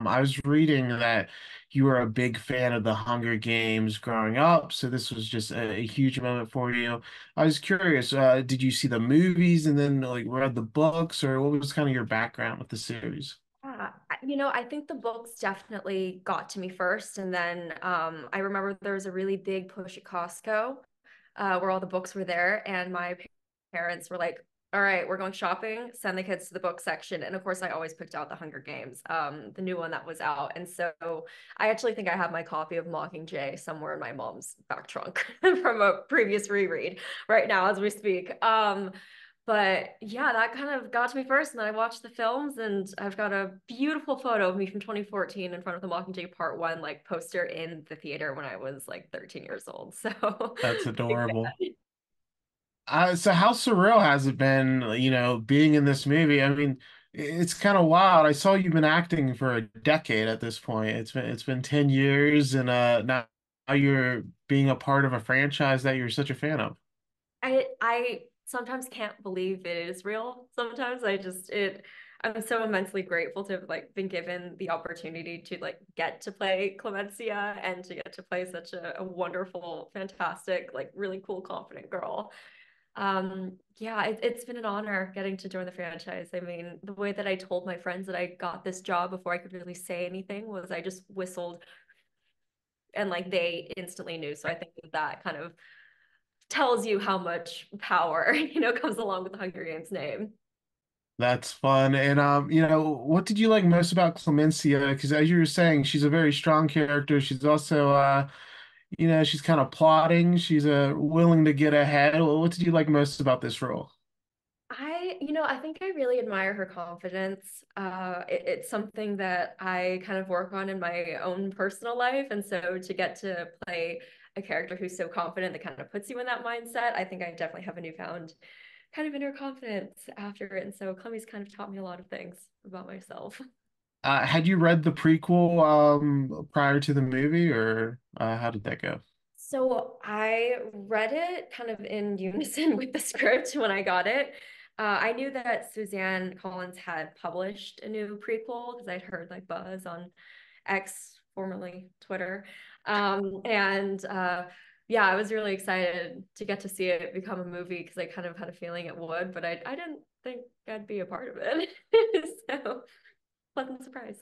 I was reading that you were a big fan of the Hunger Games growing up, so this was just a huge moment for you. I was curious, did you see the movies and then like read the books, or what was kind of your background with the series? Yeah, I think the books definitely got to me first, and then I remember there was a really big push at Costco where all the books were there, and my parents were like, "All right, we're going shopping. Send the kids to the book section." And of course, I always picked out the Hunger Games, the new one that was out. And so I actually think I have my copy of Mockingjay somewhere in my mom's back trunk from a previous reread right now as we speak. But yeah, that kind of got to me first. And then I watched the films, and I've got a beautiful photo of me from 2014 in front of the Mockingjay Part One, like poster in the theater when I was like 13 years old. So That's big adorable. fan. So how surreal has it been, being in this movie? I mean, it's kind of wild. I saw you've been acting for a decade at this point. It's been 10 years and now you're being a part of a franchise that you're such a fan of. I sometimes can't believe it is real. Sometimes I'm so immensely grateful to have like been given the opportunity to like get to play Clemencia and to get to play such a wonderful, fantastic, like really cool, confident girl. Yeah, it's been an honor getting to join the franchise. I mean, the way that I told my friends that I got this job before I could really say anything was I just whistled and like they instantly knew. So I think that kind of tells you how much power, comes along with the Hunger Games name. That's fun. And what did you like most about Clemencia? Because as you were saying, she's a very strong character. She's also she's kind of plotting. She's willing to get ahead. What did you like most about this role? I think I really admire her confidence. It's something that I kind of work on in my own personal life. And so to get to play a character who's so confident that kind of puts you in that mindset, I think I definitely have a newfound kind of inner confidence after it. And so Clemmie's kind of taught me a lot of things about myself. Had you read the prequel prior to the movie, or how did that go? So I read it kind of in unison with the script when I got it. I knew that Suzanne Collins had published a new prequel because I'd heard like buzz on X, formerly Twitter. And yeah, I was really excited to get to see it become a movie because I kind of had a feeling it would, but I didn't think I'd be a part of it. So pleasant surprise.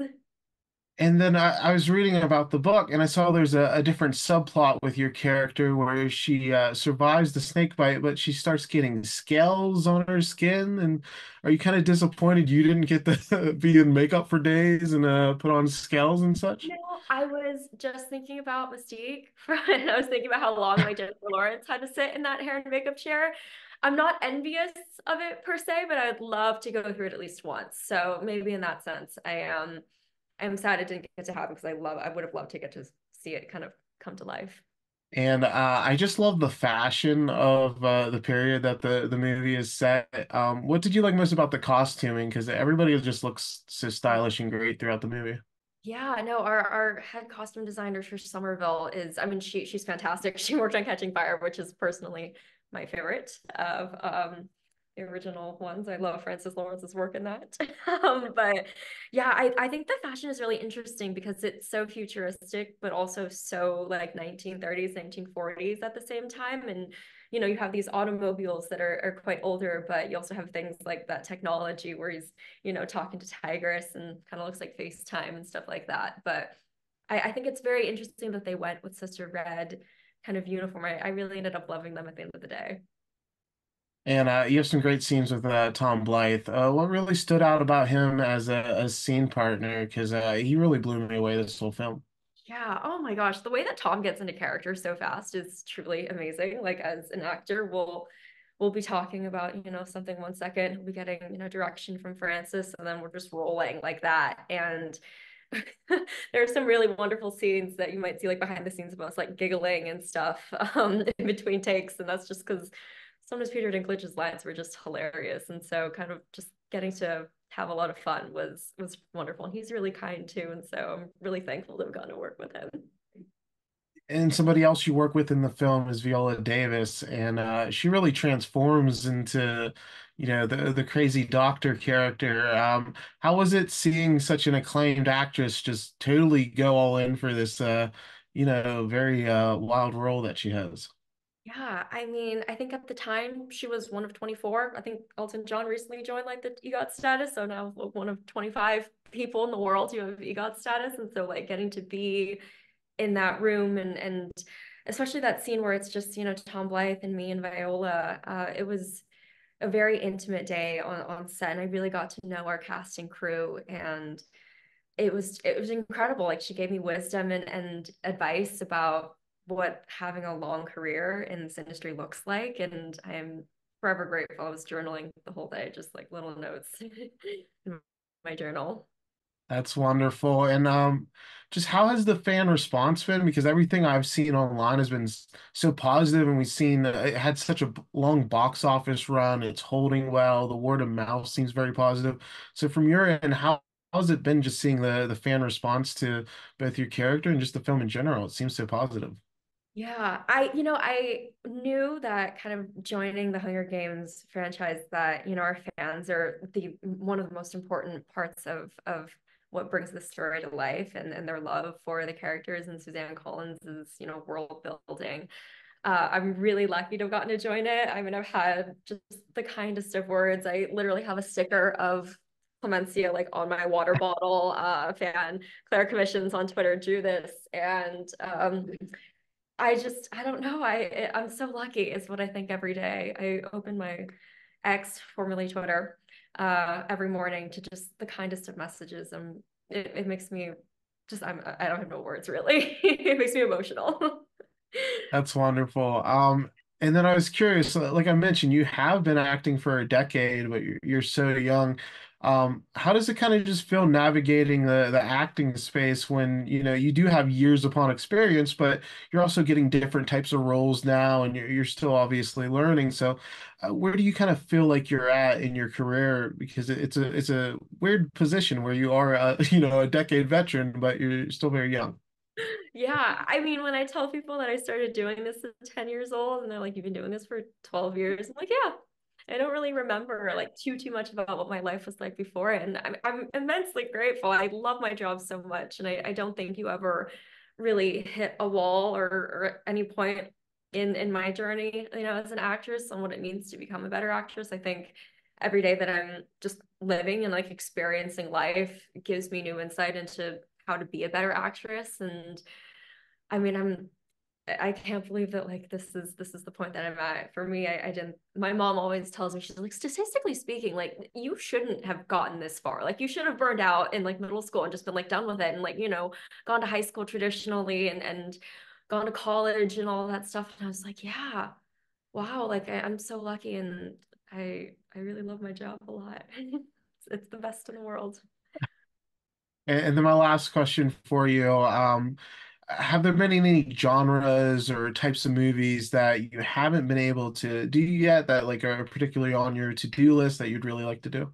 And then I was reading about the book, and I saw there's a different subplot with your character where she survives the snake bite, but she starts getting scales on her skin. And are you kind of disappointed you didn't get to be in makeup for days and put on scales and such? I was just thinking about Mystique, and I was thinking about how long like Jennifer Lawrence had to sit in that hair and makeup chair. I'm not envious of it per se, but I would love to go through it at least once. So maybe in that sense, I'm sad it didn't get to happen because I would have loved to get to see it kind of come to life. And I just love the fashion of the period that the movie is set. What did you like most about the costuming? Because everybody just looks so stylish and great throughout the movie. Yeah, no, our head costume designer Trish Somerville is, I mean, she's fantastic. She worked on Catching Fire, which is personally my favorite of the original ones. I love Francis Lawrence's work in that. But yeah, I think the fashion is really interesting because it's so futuristic, but also so like 1930s, 1940s at the same time. And you have these automobiles that are quite older, but you also have things like that technology where he's talking to Tigress and kind of looks like FaceTime and stuff like that. But I think it's very interesting that they went with such a red kind of uniform. I really ended up loving them at the end of the day. And you have some great scenes with Tom Blythe. What really stood out about him as a scene partner? Because he really blew me away this whole film. Yeah. Oh my gosh. The way that Tom gets into character so fast is truly amazing. Like as an actor, we'll be talking about, something 1 second, we'll be getting, direction from Francis, and then we're just rolling like that. And there are some really wonderful scenes that you might see like behind the scenes of us like giggling and stuff in between takes. And that's just because sometimes Peter Dinklage's lines were just hilarious. And so kind of just getting to have a lot of fun was wonderful. And he's really kind too. And so I'm really thankful to have gotten to work with him. And somebody else you work with in the film is Viola Davis, and she really transforms into, the crazy doctor character. How was it seeing such an acclaimed actress just totally go all in for this very wild role that she has? Yeah, I mean, I think at the time she was one of 24. I think Elton John recently joined like the EGOT status, so now one of 25 people in the world who have EGOT status, and so like getting to be in that room and especially that scene where it's just Tom Blythe and me and Viola. It was a very intimate day on set, and I really got to know our cast and crew, and it was incredible. Like she gave me wisdom and advice about what having a long career in this industry looks like, and I am forever grateful. I was journaling the whole day, just like little notes in my journal. That's wonderful. And just how has the fan response been? Because everything I've seen online has been so positive, and we've seen it had such a long box office run. It's holding well. The word of mouth seems very positive. So from your end, how's it been just seeing the fan response to both your character and just the film in general? It seems so positive. Yeah, I knew that kind of joining the Hunger Games franchise that, our fans are the one of the most important parts of what brings the story to life and their love for the characters and Suzanne Collins's, world building. I'm really lucky to have gotten to join it. I mean, I've had just the kindest of words. I literally have a sticker of Clemensia like on my water bottle. Fan Claire Commissions on Twitter drew this, and I don't know. I'm so lucky is what I think every day. I open my X, formerly Twitter, every morning to just the kindest of messages. And it makes me I don't have no words really. It makes me emotional. That's wonderful. And then I was curious, like I mentioned, you have been acting for a decade, but you're so young. How does it kind of just feel navigating the acting space when, you do have years upon experience, but you're also getting different types of roles now, and you're still obviously learning. So, where do you kind of feel like you're at in your career? Because it's a weird position where you are, a decade veteran, but you're still very young. Yeah, I mean, when I tell people that I started doing this at 10 years old and they're like, you've been doing this for 12 years, I'm like, yeah. I don't really remember like too much about what my life was like before it. And I'm immensely grateful. I love my job so much. And I don't think you ever really hit a wall or any point in my journey, as an actress on what it means to become a better actress. I think every day that I'm just living and like experiencing life gives me new insight into how to be a better actress. And I mean, I can't believe that like this is the point that I'm at. For me, I didn't my mom always tells me, she's like, statistically speaking, like you shouldn't have gotten this far. Like you should have burned out in like middle school and just been like done with it and like, gone to high school traditionally and gone to college and all that stuff. And I was like, yeah, wow, like I'm so lucky and I really love my job a lot. It's the best in the world. And then my last question for you, have there been any genres or types of movies that you haven't been able to do yet that like are particularly on your to-do list that you'd really like to do?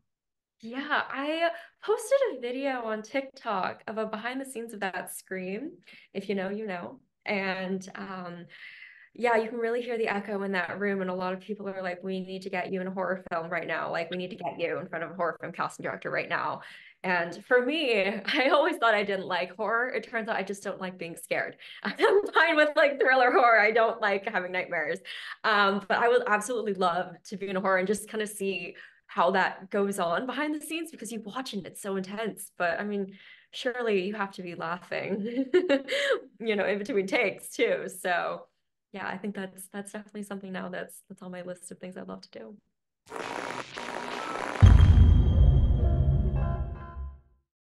Yeah, I posted a video on TikTok of a behind the scenes of that Scream. If you know, you know. And yeah, you can really hear the echo in that room. And a lot of people are like, we need to get you in a horror film right now. Like, we need to get you in front of a horror film casting director right now. And for me, I always thought I didn't like horror. It turns out I just don't like being scared. I'm fine with like thriller horror. I don't like having nightmares. But I would absolutely love to be in a horror and just kind of see how that goes on behind the scenes because you watch it, it's so intense. But I mean, surely you have to be laughing, in between takes too. So yeah, I think that's definitely something now that's on my list of things I'd love to do.